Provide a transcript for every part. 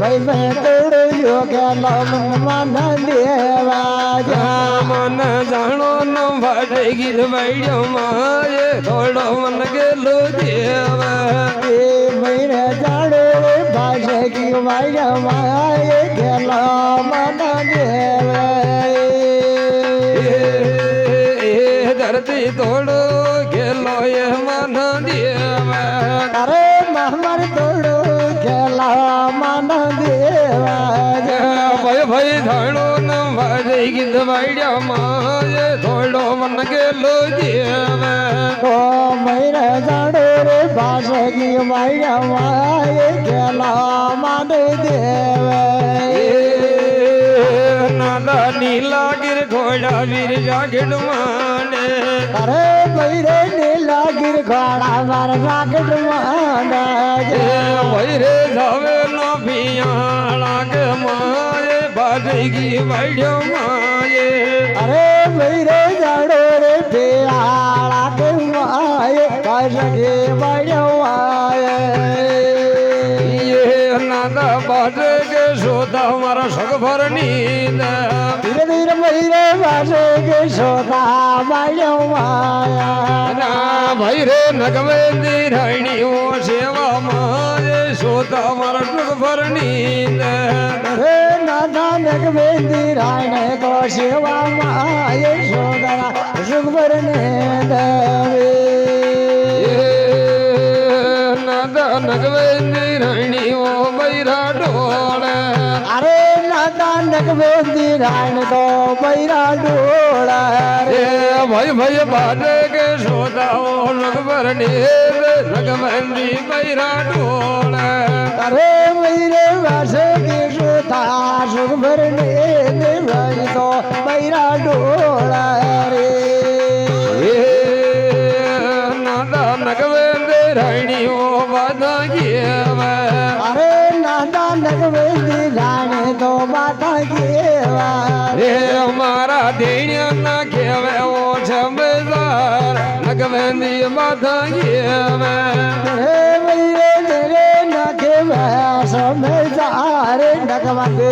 ભાઈ મેં તોડ્યો ગેલો મન દેવા મન જાણો ન ભાડે ગીત વૈડ્યો માએ થોડો મન ગેલો દેવા એ મહિને જાડો ભાષે કી વાય ગેલો મન દેવા ધરતી થોડો ગેલો એ મન દેવા અરે મહમર તોડો ગેલો મન દેવા ભાઈ ભાઈ ધાણો ન ભાડે ગીત વૈડ્યો માએ થોડો મન ગેલો દેવા તો મહિને જાડો ભાષે કી વાય ગેલો મન દેવા નાદા નીલા ગીર ઘોડા વીર જાગડ માને અરે બૈરે નીલા ગીર ઘોડા માર જાગડ માને વૈરે જાવે નો પિયાળા કે માએ બાજગી વૈડ્યો માએ અરે બૈરે જાડો રે પેયાળા કે માએ કાજગે વાડ્યો નાદા બાજે કે સોદા મારા સગભર નીંદ ધીરે ધીરે બૈરે વાસે કે સોદા વાડ્યો ના ભાઈ રે નગવેન્દી રાણીઓ સેવા માએ સોદા મારા સગભર નીંદ રે નાના નગવેન્દી રાણે કો સેવા માએ સોદરા સુખબર ને દવે નાદા નગવેન્દી રાણીઓ બૈરા ડોળે અરે નાના નગવેન્દી રાણે તો બૈરા ડોળા રે ભાઈ ભાઈ બાજે કે સોદાઓ નગબર નીંદ નગવેન્દી બૈરા ડોળે અરે મૈરે વાસે કે સોતા સુખબર ને દેવાય તો બૈરા ડોળા રે નાદા નગવેન્દી રાણીઓ બાધા ગેવા અરે નાના નગવેન્દી રાણે તો બાધા ગેવા રે મારા દેણ્યા ના કેવે ઓ છબેદાર નગવેન્દી બાધા ગેવા રે મૈરે તેરે નખે સમજારે નગવંદે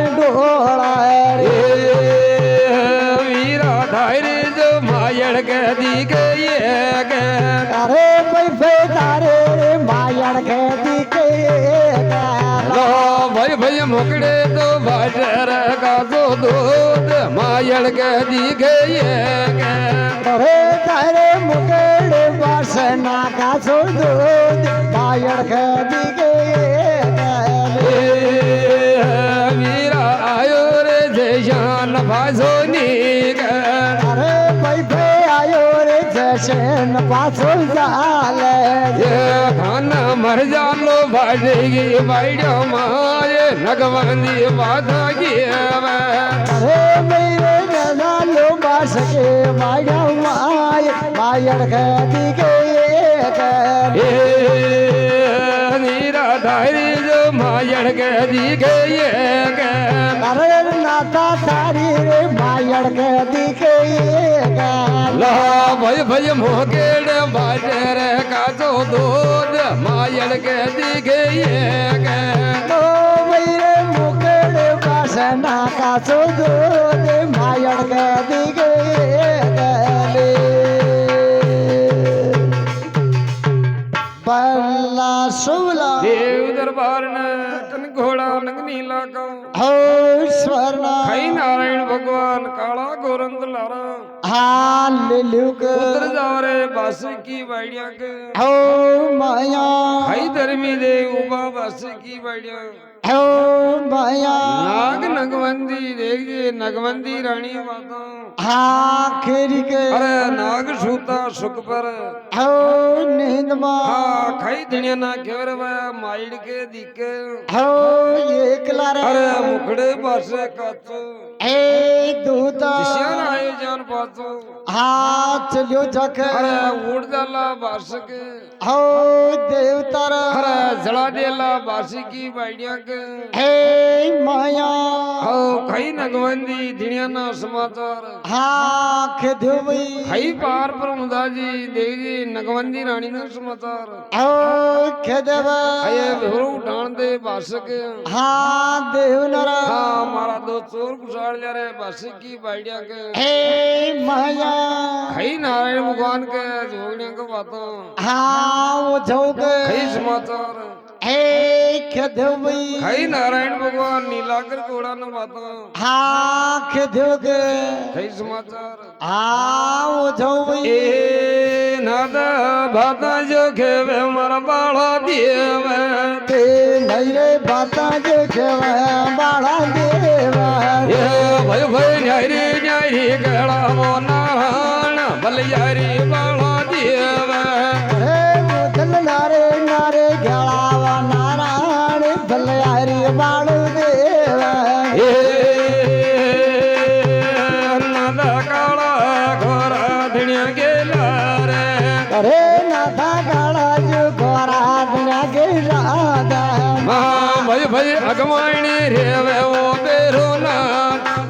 ડોળા રે વીરા ધારે જો માયણ કે દી ગયે કે અરે પૈસે તારે માયણ ખેતી કે લો ભાઈ ભાઈ મોકડે તો બાજર કાજો દૂધ માયણ કે દી ગયે કે અરે તારે મુકડે વાસના કાસો દૂધ માયણ ખેતી કે વીરા આયો રે જયન ભાજો ની કે અરે પૈસે આયો રે જશન પાછો ચાલે ખાન મર જાલો ભાડેગી વાડ્યો માએ નગવંદી બાધા ગેવા અરે મેરે નાલો બાસ કે માયા માય માયણ ખેતી કે એ નીરા ધારી જો માયણ કે દી ગયે કે અરે નાતા તારી રે માયણ ખેતી કે લો ભાઈ ભાઈ મોકેડ બાજર કાજો દૂધ માયણ કે દી ગયે કે તો મેરે મુકડ વાસના કાસો દૂધ માયણ ખેતી કે બલ્લા સુવલા દેવ દરબાર ને કન ઘોડા નગની લાગો હો સ્વર્ણા ખાઈ નારાયણ ભગવાન કાળા ગોરંદ લારા હાલેલુક ઉતર જાવ રે બાસુકી વાડ્યા કે હો માયા ખાઈ ધર્મી દે ઉભા બાસુકી વાડ્યા હો માયા નાગ નગવંદી દેખજે નગવંદી રાણી વાતો આખરી કે અરે નાગ સૂતા સુખ પર હો નીંદમાં હા ખાઈ ધણિયા ના કેવરવા માઈડ કે દીકે હો એકલા રે અરે મુખડે પાસે કાચો એ દૂતા દિશ્યાન આયોજન પાછો હાથ લ્યો જખ અરે ઉડદાલા બાસક હો દેવતા અરે જળા દેલા બાસકી બાડ્યા કે હે માયા હો ખાઈ નગવંદી ધણિયા ના સમાચાર હા ખેધ્યો ભાઈ ખાઈ પાર પર મુદાજી દેવી નગવંદી રાણી ના સમાચાર હો ખેધવા આયે ભરો ઉઠાણ વટાણ દે બાસક હા દેવનર હા મારા દો ચોર કુશાળ રે બાસકી બાઈડિયા કે હે માયા खई नारायण भगवान के जोगने को बातों હા वो જોગ खई समाचार હે ખેદેવ ભાઈ खई नारायण भगवान नीलाकर घोड़ा न बातों હા ખેદેવ खई समाचार હા वो જોગ ભાઈ ए नादा भाता जो खेवे मारा बाड़ा देव તે નહીં રે બાતા જે કહેવાય બાળા દેવા ये भाई भाई न्यारी गड़ा वो नारायण बलियारी बाड़ा देव હે મુદલ નારે નારે ગળાવા નારાયણ ભલયારી બાળુ દેવા ए नादा काळा घोरा धण्या गेला रे અરે નાથા કાળા જો ગોરા દુનિયા કે રાધા भाई भाई अगवाणी रेवे वो बेरो ना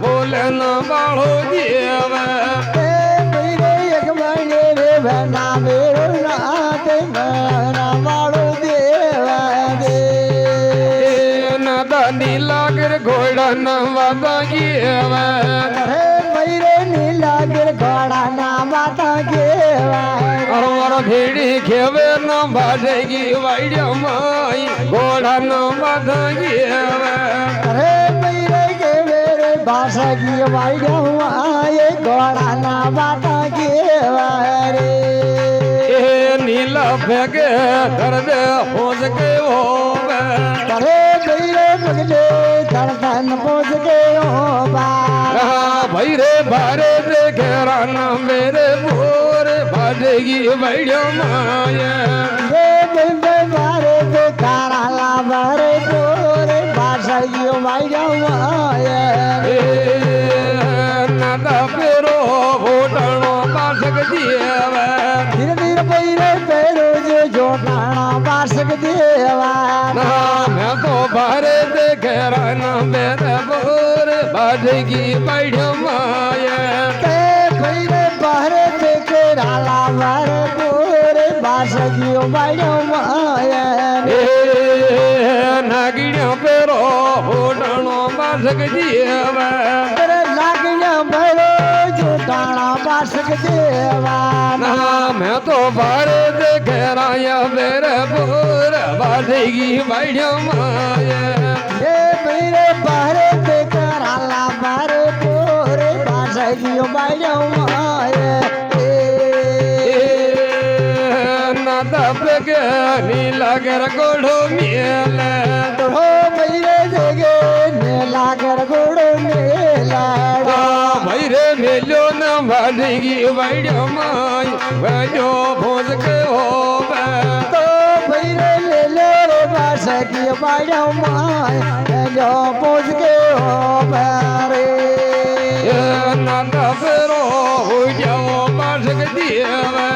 बोले ना बाळो देव તે મહિને એક મહિને રે ભના મેરો નાથે મના બાળુ દેવા દે नादा नीलागर घोड़ा न वादा गेव અરે મહિરે નીલા ગીર ઘોડા ના માતા કેવા और भेड़ी खेवे न भाजेगी वाइड्या माई घोड़ा न वादा गेव અરે મહિરે કે મેરે ભાષા કી વાઈડ્યા હુઆ એ ઘોડા ના માતા કેવા રે ए नीला फेंके दर्द हो सके होवे અરે મહિરે ભગજે ધડધન પોજ કે ઓ બા भाई रे भारे दे घेराना मेरे मोर भाजेगी बैठो माया रे बिंबे मारे ते काराला मारे तोरे भाषा की वाईड્યા હુઆ नादा पेरो भोटणो पासक दिएवे ધીરે ધીરે પૈરે પેરો જો જોટાણા પાસક દેવા ना मैं तो भारे दे घेराना मेरे मोर भाजेगी बैठो माया તે પૈરે બહારે તે કેરાલા મારે તોરે ભાષા की વાईड્યા હુઆ नागिणो पेरो भोटणो पासक दिएवे तेरे लागण्या भरो जोटाणा पासक देवा ना मैं तो भारे दे घेराया मेरे बोर बाजेगी बैठो माया ये मेरे बाहरे ते कराला बारे तोरे भाषा की वाईड્યા હુઆ नादा पेगे नीला गर गोढ़ो मिले तो मेरे देगे नेला कर गोड़ो नेला भैरे मेलो न भाजेगी बैठो माई बैठो भोज के हो तो मेरे ले ले रे भाषा की वाईड્યા હુઆ जो पोज के हो बारे नादा पेरो हो जाओ पासक दिएवे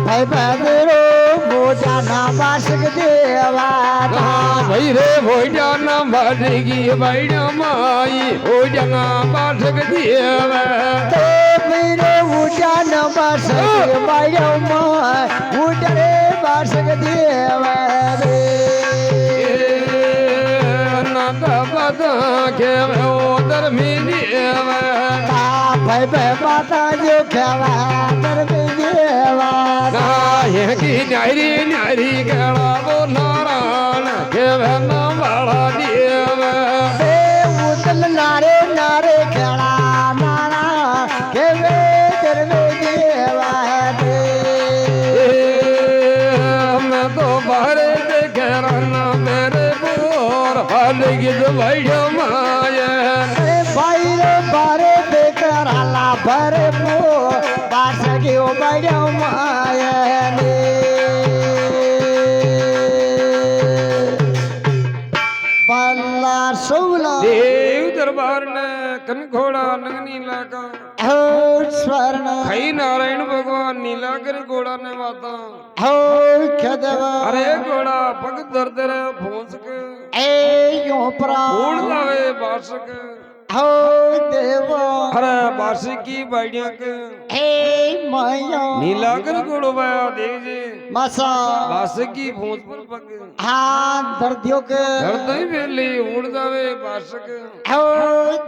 भाई बदरो मोजा ना बासक देवा भाई रे हो जाना भाजेगी बैठो माई हो जाना पासक दिएवे तो मेरे ऊंचा न बासक वाईड્યા હુઆ ऊंचा रे बासक देवा रे नादा बदा के उधर मिलेवे भाई माता जो खेवा कर देवा ये की न्यारी न्यारी गड़ा वो नारायण के ना बाड़ा देवे उतल नारे नारे खेड़ा नारा के वे कर देवा मैं तो बाहरे दे घेराना मेरे बोर भालेगी तो बैठो माया भाई रे बारे बेकर आला भरे पो बासा के ओ बैठो माया ने बल्ला सोला देव दरबार ने कनखोड़ा नगनी लाका हो स्वर्ण खई नारायण भगवान नीलाकर घोड़ा ने माता हो खदवा अरे घोड़ा पग दर्द रे भोंस के ए यो प्रा फूल लावे बासक हो देवा अरे बार्षिकी बाड़िया के हे माया नीलाकर गोड़वाया देख जे मसा बार्षिकी भूत पर पग हाँ दर्दियों के हृदय वेली उड़ जावे बार्षिक हो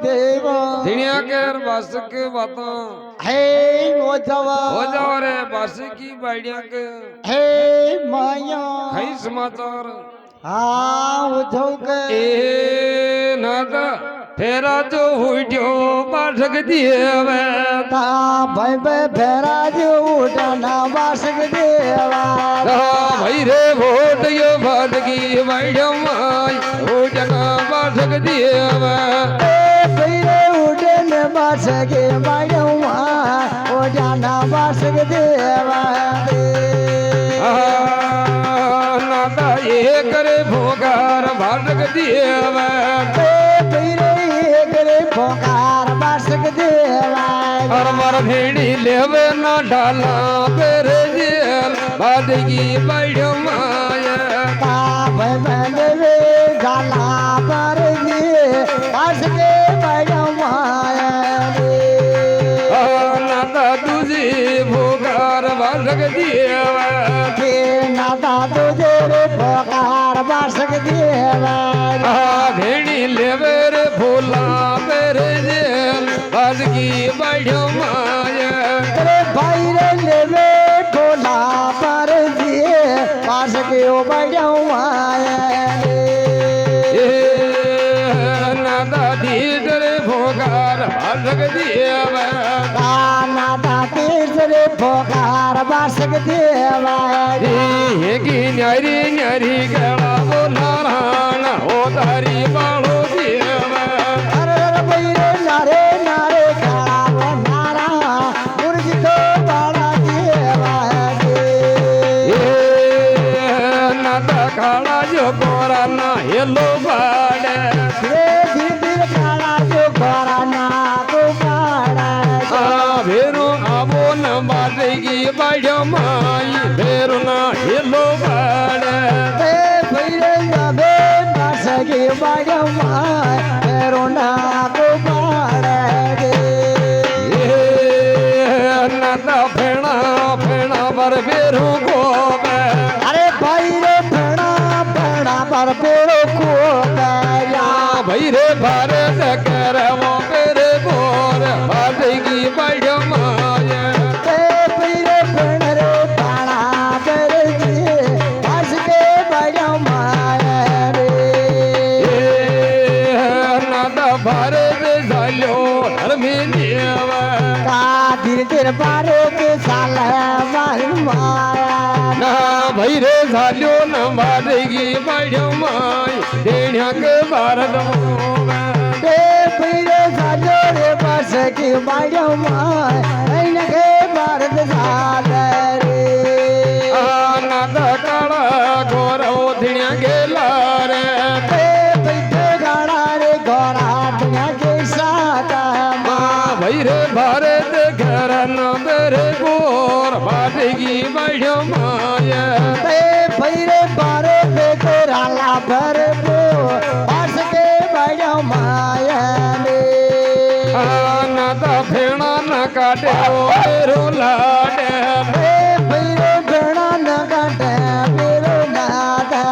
देवा दिनिया के बार्षिक बाता हे नोजवा हो जाओ रे बार्षिकी बाड़िया के हे माया कई समाचार हाँ उठो के ए नादा फेरा जो उठ्यो बासक दिएवे ता भाई बे फेरा जो उठाना बासक देवा भाई रे वोट यो बादगी बैठो माई उठना बासक दिएवे फिरे उठने बासके बायवा उठाना बासक देवा नादा ये करे भोगार बासक दिएवे पोकार बासक देवा और मर भेड़ी लेवे ना डाला पेरे जेल बादगी बैठो माया बनवे गाला पर बासके बड़वा नादा तुझे भोगार बासक दिएवा नादा तुझे पोकार बासक देवा भेड़ी लेवे रे भोला पेरे जेल बादगी बैठो माया भाई रे लेवे ढोला पर दिए बासके बड़वा नादा धीरे भोगार बासक दिएवा नादा तीसरे पोकार बासक देवा की न्यारी न्यारी गला वो नारायण हो तारी बालो दिएवा अरे बैरे नारे नारे काला नारा मुर्गी तो बाला देवा नादा काला जो गोरा ना हेलो बाड़े धीरे काला जो गोरा ना को बाड़ा भेरो आवो न बाटेगी बैठो माई भेरो ना हेलो बाड़े बैरे नबे बासके बाड़वा रोना को बाड़ा नादा फेणा फेणा पर भेरो को अरे भाई रे फेणा फेणा पर पेड़ो को भाई रे भारत कर वो मेरे बोर बाटेगी बैठो माया पीरे फण रे पाणा कर दिए हंस के बड़वा नादा भारत झालो धर्मी देवा का धीरे धीरे बारे के साल माया ना भाई रे झालो न बाटेगी बैठो माई देण्या के भारत पीरे साजो रे बस की बड़वा के भारत साल रे नादा काला गोरा ओधण्या गेला रे बैठे गाड़ा रे घोड़ा दुनिया के साथ भाई रे भारत घर न मेरे गोर बाटेगी बैठो माया भैरे बारे पे राला भर को हंस के बड़ो माया नादा फेणा न काटे मेरो लाडे भैरे भेड़ा न काटे मेरो नादा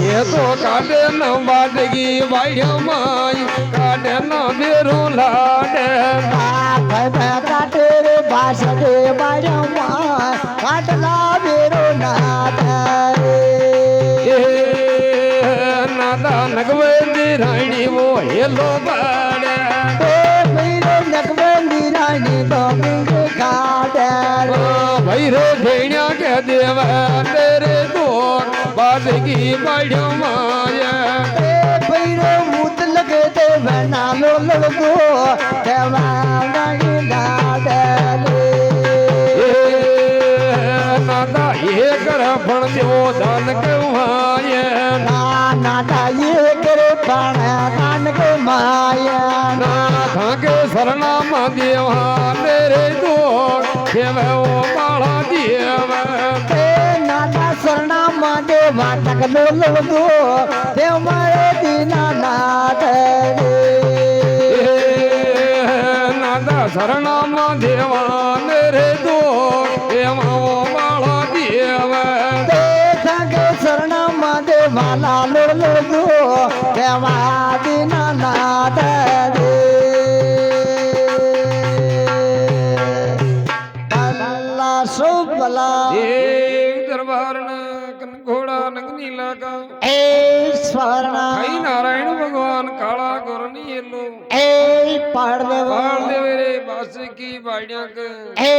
ये तो काटे न बाटगी बैठो माई काटे न मेरो लाडे काटे रे बास के बड़ो माया काटला मेरो नादा नादा नगवेंदी रानी वो हेलो बाड़े मेरे नकबंदी रानी तो काटे भाई रे भेड़िया के देवा तेरे दो बादगी बैठो माया भैरो मूत लगे ते बना लो दो देवा नादा ये कर फण देवो दान कहवाये नादा ये करे पण दान के माया ना खाके सरना मा देवा तेरे दो खेवे ओ बाला देवा नादा सरना मा देवा तक लो दो देव मारे दीना नाथ શરણામાં દેવાન રે દો એમાં વાળા દેવ સંગે શરણમાં દેવાલા લોડલો દેવા દિના નાદ રે અલ્લાહ સુબલા દેવ દરબારના કનઘોડા નગની લાગા એ સ્વર્ણા હઈ નારાયણ ભગવાન કાળા ગોરની એલો એ પાડદેવ બાળદેવ રે બાસકી બાડ્યાક એ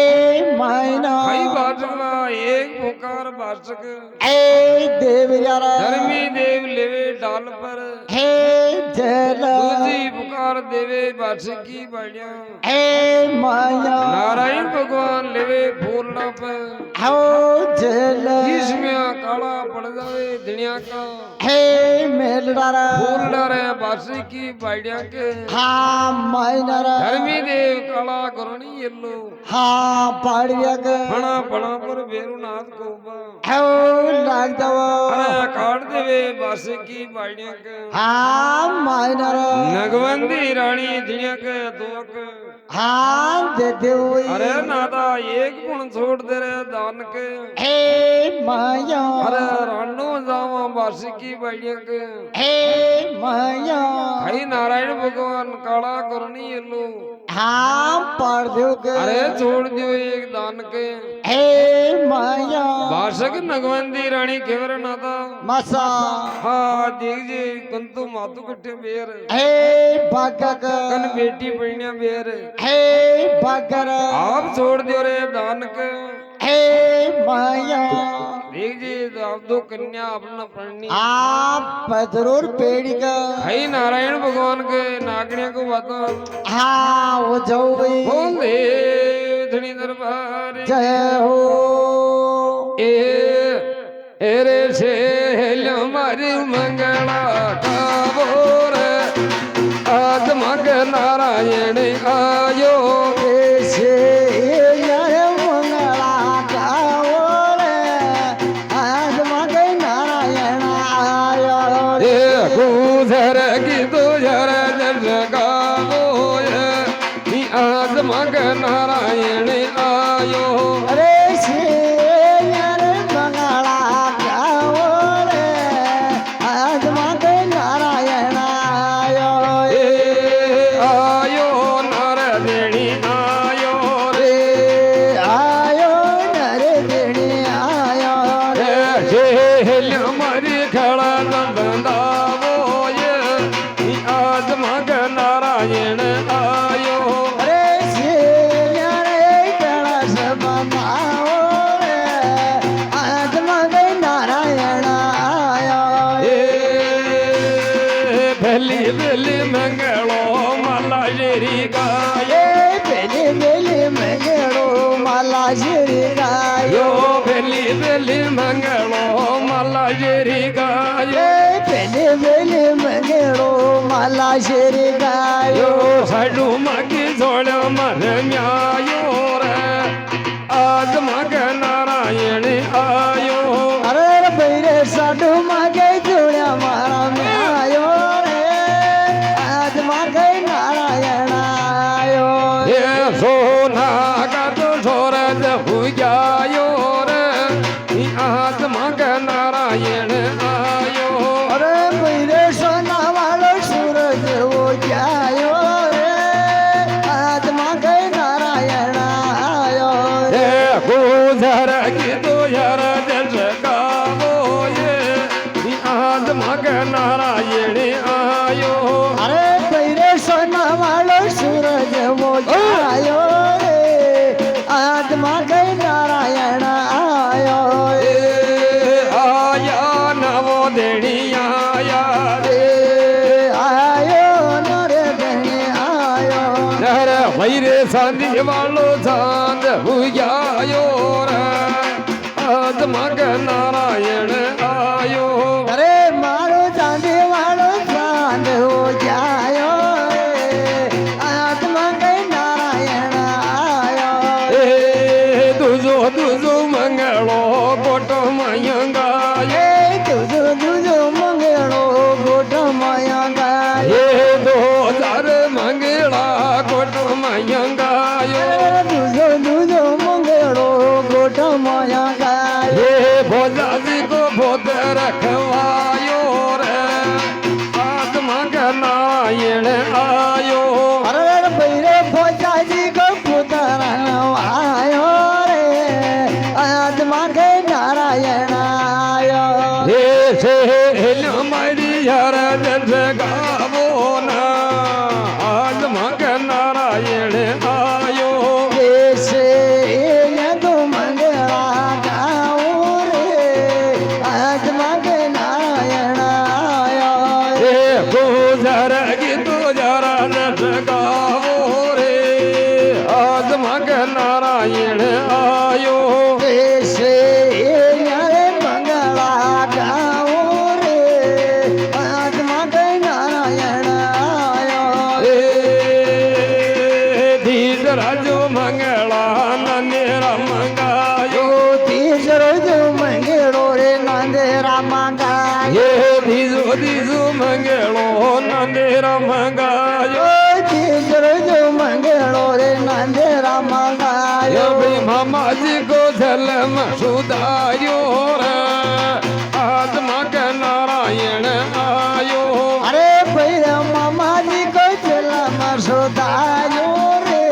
માયના હઈ બાજવા એક પુકાર બાસક એ દેવ યારા ધર્મી દેવ લેવે ડાલ પર હે જલ દૂજી પુકાર દેવે બાસકી બાડ્યા એ માયા નારાયણ ભગવાન લેવે ફૂલના પર હો જલ इसमें काला पड़ जावे दुनिया का હે મેલડારા फूल डरे बासी की बाड़िया के હા માયનારા धर्मी देव काला करुणी येलो હા પાડ્યાક फणा फणा पर बेरु नाथ कोबा હો લાગ દવ अरे काट देवे बासी की बाड़िया के હા માયનારા नगवंदी रानी दुनिया के दोक હા દે દેવ अरे नादा एक गुण छोड़ दे रे दान के હે માયા अरे रानो जावा बासी की बाड़िया के હે માયા हई नारायण भगवान काला करनी येलो હા પાડદેવ કે अरे छोड़ दियो एक दान के હે માયા भाषक नगवंदी रानी केवर नाथा મસા हाँ दीजिए कंतु मातु कट्टे बेर હે ભાગક कन बेटी पढ़निया बेर હે ભાગર आप छोड़ दियो रे दान के હે માયા दीजिए आप दो कन्या अपना पढ़नी आप जरूर पेड़ी का हई नारायण भगवान के नागणिया को बातों हाँ वो जाओ भाई बोल दे धनी दरबार जय हो ए रे से हमारी मंगला का बोर आज मग नारायण आयो ऐसे यार मंगला गाओ रे आज मगे नारायण आयो ए गुजर की तुझर जल गावो आज मग नारायण आयो अरे से यार मंगला गाओ रे आज मगे नारायण आयो ए आयो नारायणी आयो रे आयो नरे देणी आयो रे झेल मरी खड़ा बंदावो ये आज मग नारायण आयो अरे से यारे कणा सबनाओ रे आज मगे नारायण आयो ए भली भली मंगलो माला जेरी गायो ए बेली बेली मंगड़ो माला श्री गायो यो भली भली मंगलो माला जेरी गायो ए बेली बेली मंगड़ो माला श्री गायो यो साडू मागी जोड़ मर म्यायो रे आज मग नारायण आयो अरे बैरे साडू मागे जोड़ा मारा में आयो रे आज मगे नारायण आयो ये सोना का तो सूरज हुजायो रे आज मग नारायण आयो अरे बैरे सोना वालो सूरज हो जायो रे आज मगे नारायण आयो ये गुजर की तो यार जस गावो ये आज मग नारायण आयो अरे बैरे सोना वालो सूरज हो जायो रे आज मगे नारायण आयो ए आया नवो देणी आया रे आयो नरे देने आयो नर वैरे सांदी वालो चांद हुजायो रे आज मग नारायण आयो अरे मारो चांदी वालो चांद हो जायो रे आज मगे नारायण आयो ए तुझो तुझो मंगलो कोट मयंगायो ए तुझो तुझो मंगड़ो गोट माया गायो ये दो चार मंगला कोट मयंगायो યાર જસ ગાવો ના આજ મગ નારાયણ આયો દેશે યદુ મંગળા ગાઉ રે આજ મગ નારાયણ આયો એ ગુજર ગીતો જરા જસ ગાવો રે આજ મગ નારાયણ આયો દેશે યરે મંગળા ગાઉ રે આજ મગ નારાયણ આયો એ ધીજ રાજુ મંગળા નનેરા મંગાયો તીસરો જો મંગળો રે નાંદેરા મંગાયો એ ધીજો ધીજો મંગળો નનેરા મંગાયો તીસરો જો મંગળો રે નાંદેરા એ મંગાયો ભાઈ મામાજી કો જલમ સુધાર્યો રે આજ મગ નારાયણ આયો અરે ભૈરા મામાજી કોઈ પેલામાં શોધાયો રે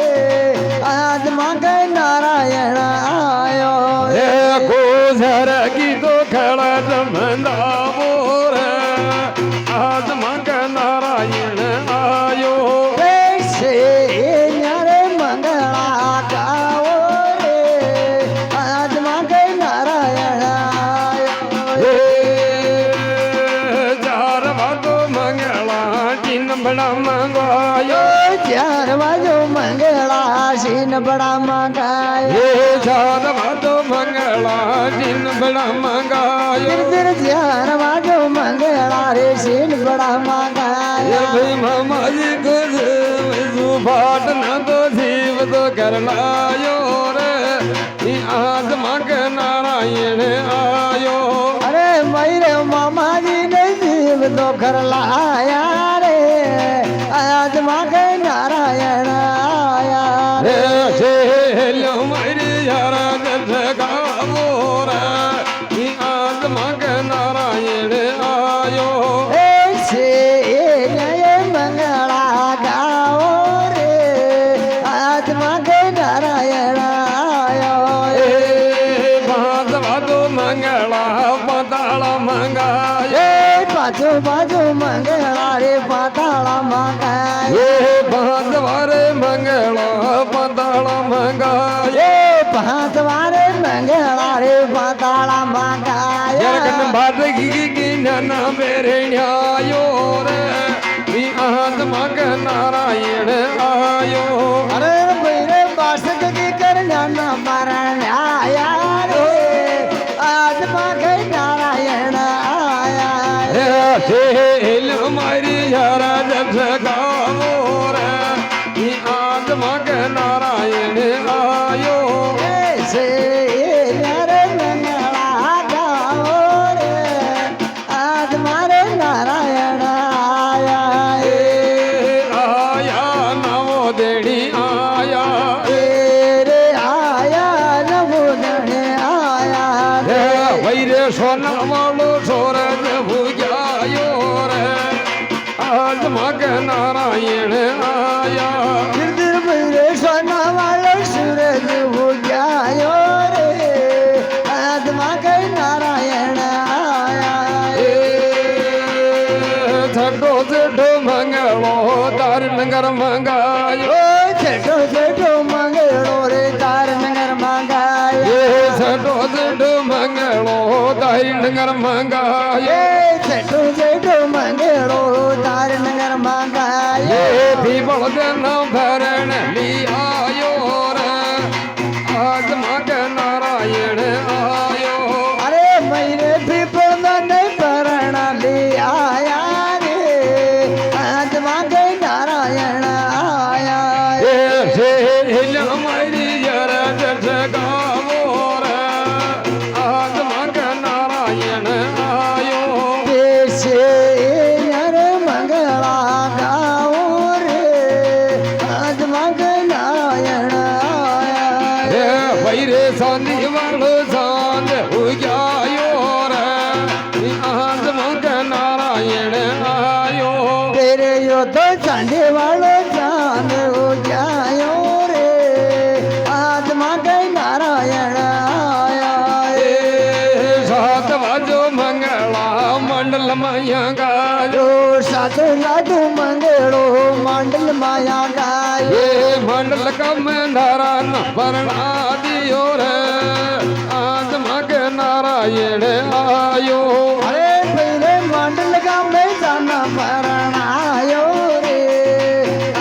આજ મગ નારાયણ આયો એ ગોઝર ગીતો ખળા જમંદાવો રે આજ મગ નારાયણ આયો દેશે યારે મંગળા ગાઓ રે આજ મગ નારાયણ આયો ચાર વાતો મંગળા ચીન બડા મંગાયો ચાર વાજો મંગળા સીન બડા મંગાયો એ ચાર વાતો મંગળા ચીન બડા મંગાયો गिर चार वाजो मंगला रे सीन बड़ा એ मंगाया ભાઈ મામાજી કુછ સુભાટ ના તો જીવ તો કર લાયો રે ઈ આજ મગ નારાયણ આયો अरे मेरे मामा जी ने जीव तो घर लाया रे आज मग नारायण आया રે रे છેલ્યો મારી યારા જસ ગાવો રે ઈ આજ મગ નારાયણ આયો ऐसे नए मंगला गाओ रे आज मग नारायण आया એ ભાત વાતો મંગળા પતાળા મંગાયો ए बाजू बाजू मंगला रे पाताला मंगाया એ ભાત વારે મંગળા પતાળા મંગાયો એ પાંચ વારે મંગળા રે પાતાળા જરકન મંગાયા ભાત ગી નાના બેરણ્યાયો રે ઈ આજ મગ નારાયણ આયો અરે ભૈરે બાસક કી કરણા મરણ આયા રે આજ મગ નારાયણ આયા રે છેલ મારી યારા જસ ગાવો રે ઈ આજ મગ નારાયણ આયો ऐसे रे मंगला गाओ रे आज मारे नारायण आया એ આયા નવો દેડી આયા रे आया नवोदने आया રે रे વૈરે સોના વાળો સોરજ ભૂગ્યાયો રે આજ મગ નારાયણ આયા गिरगिर भैरे सोना वाला सूरज हो गया रे आत्मा के नारायण आया એ છઠ્ઠો છઠ્ઠો મંગળો તાર નગર મંગાયો ओ छठो छठो मंगलो रे तार नगर मंगाया એ છઠ્ઠો છઠ્ઠો મંગળો તારી નગર મંગાયો ये छठो छठो मंगलो तार नगर એ मंगाया પીપળ જનો ભરણ લી આયો રે આજ મગ નારાયણ આયો अरे मेरे पीपल ने परण ले आया रे आत्मा के नारायण आया એ છેલ મારી યારા જસ ગાવો રે આજ મગ નારાયણ આયો देशे नर मंगला गाओ रे आज मग नारायण રે आया વૈરે સાંધી વાળો સાંજ ઉગ્યાયો રે ઈ આજ મગ નારાયણ આયો तेरे यो तो चांदे वालो चांद हो जायो रे आज मग नारायण आया એ સાત વાજો મંગળા મંડલ મયંગા ગાયો સાધુ સાધુ મંગળો માંડલ માયા ગાયો એ મંડલ કમે નારાયણ પરણા દિયો રે આજ માગે નારાયણ આયો અરે પૈરે માંડલ ગામે જાના પરણાયો રે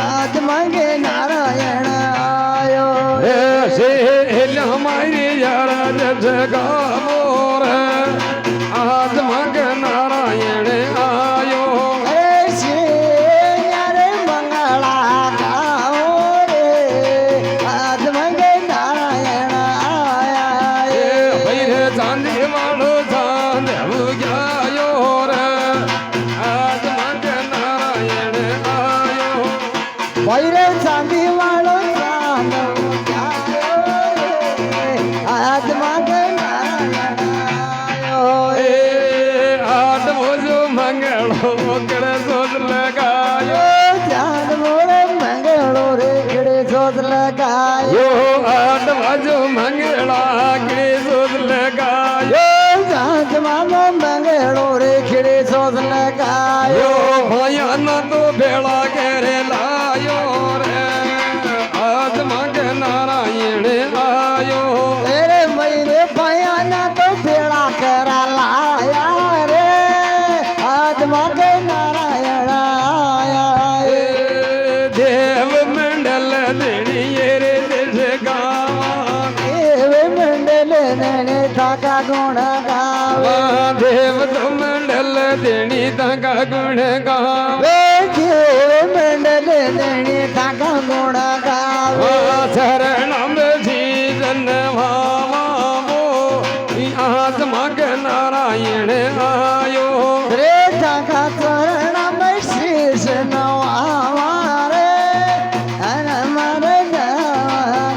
આજ માંગે નારાયણ આયો હે શેલ હમારી યાર જગાવો રે આજ માગે નારાયણ આયો અરે શિયારે મંગળા ગાઓ રે આજ માંગે નારાયણ આયા એ ભૈરે ચાંદી વાળો ચાંદ ઉગ્યાયો રે આજ માગે નારાયણ આયો પૈરે ચાંદી વાળો ચાંદ આજ માંગે નારાયણ આયો એ આઠ મોજો મંગળો કડે સોદ લગાયો ધ્યાન મોરે મંગળો રે ખડે સોત લગાયો યો આઠ મોજો મંગળા કડે સોદ લગાયો જાત માનો મંગળો રે ખડે સોત લગાયો યો ભયાના તો ભેળા ઘેરે લાયો રે આજ માગે નારાયણ આયો તેરે મયરે ભયાના તો ભેળા કરા લાયા રે આજ માંગે નારાયણ આયા એ દેવ મંડલ દેણીએ રે દેશ ગાવા એવે મંડલ ને થાકા ગુણ ગાવે દેવ તો મંડલ દેણી તકા ગુણ ગાવે દેવ મંડલ ને થાકા ગુણ ગાવે શરણમ જીજન ભાવો આજ માગ નારાયણ આયો રે થાકા ચરણ શીશ નવા રે અન મર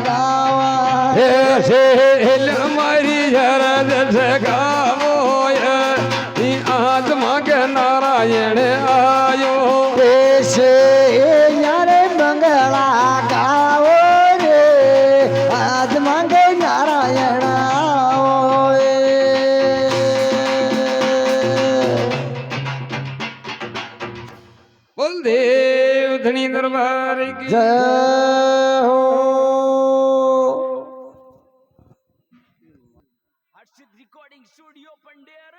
ગાવા હે શેલ મારી જરદ સગાવો આજ માગ નારાયણ આયો દેશે યારે મંગળા ગાવો રે આજ માંગે નારાયણ આવો બોલ દેવ ધણી દરબાર કી જય હો हर्षित रिकॉर्डिंग स्टूडियो पंडेर